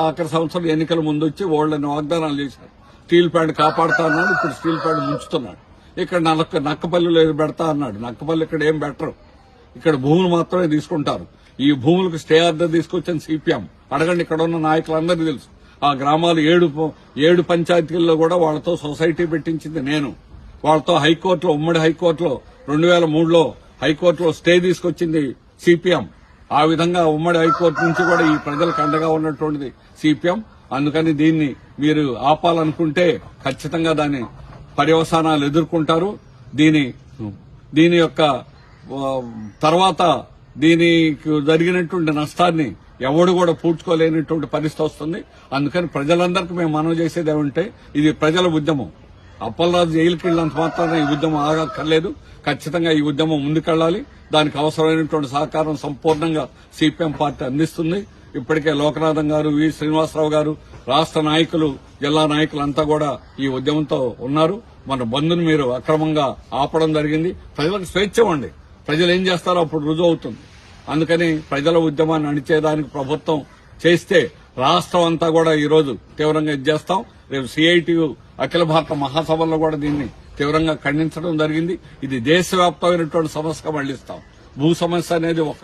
ఆఖరి సంవత్సరం ఎన్నికల ముందు వచ్చి వాళ్ళని వాగ్దానాలు చేశారు. స్టీల్ ప్లాంట్ కాపాడుతా అన్నాడు, ఇప్పుడు స్టీల్ ప్లాంట్ ముంచుతున్నాడు. ఇక్కడ నక్కపల్లిలో పెడతా అన్నాడు. నక్కపల్లి ఇక్కడ ఏం బెటరు, ఇక్కడ భూములు మాత్రమే తీసుకుంటారు. ఈ భూములకు స్టే ఆర్డర్ తీసుకొచ్చిన సిపిఎం. అడగండి, ఇక్కడ ఉన్న నాయకులందరికీ తెలుసు. ఆ గ్రామాలు 7 పంచాయతీల్లో కూడా వాళ్ళతో సొసైటీ పెట్టించింది నేను. వాళ్ళతో హైకోర్టులో, ఉమ్మడి హైకోర్టులో 2003లో హైకోర్టులో స్టే తీసుకొచ్చింది సిపిఎం. ఆ విధంగా ఉమ్మడి హైకోర్టు నుంచి కూడా ఈ ప్రజలకు అండగా ఉన్నటువంటిది సిపిఎం. అందుకని దీన్ని మీరు ఆపాలనుకుంటే ఖచ్చితంగా దాని పర్యవసానాలు ఎదుర్కొంటారు. దీని యొక్క తర్వాత దీనికి జరిగినటువంటి నష్టాన్ని ఎవడు కూడా పూడ్చుకోలేనటువంటి పరిస్థితి వస్తుంది. అందుకని ప్రజలందరికీ మేము మనవి చేసేది ఏమంటే, ఇది ప్రజల ఉద్యమం. అప్పలరాజు జైలుకి వెళ్ళినంత మాత్రాన ఈ ఉద్యమం ఆగక్కర్లేదు. ఖచ్చితంగా ఈ ఉద్యమం ముందుకెళ్లాలి. దానికి అవసరమైనటువంటి సహకారం సంపూర్ణంగా సిపిఎం పార్టీ అందిస్తుంది. ఇప్పటికే లోకనాథం గారు, వి శ్రీనివాసరావు గారు, రాష్ట్ర నాయకులు, జిల్లా నాయకులంతా కూడా ఈ ఉద్యమంతో ఉన్నారు. మన బంధుని మీరు అక్రమంగా ఆపడం జరిగింది. ప్రజలకు స్వేచ్ఛ ఇవ్వండి. ప్రజలు ఏం చేస్తారో అప్పుడు రుజువు అవుతుంది. అందుకని ప్రజల ఉద్యమాన్ని అణిచేదానికి ప్రభుత్వం చేస్తే రాష్ట్రం అంతా కూడా ఈ రోజు తీవ్రంగా చేస్తాం. రేపు సిఐటియు అఖిల భారత మహాసభల్లో కూడా దీన్ని తీవ్రంగా ఖండించడం జరిగింది. ఇది దేశవ్యాప్తమైనటువంటి సమస్యగా మళ్లిస్తాం. భూ సమస్య అనేది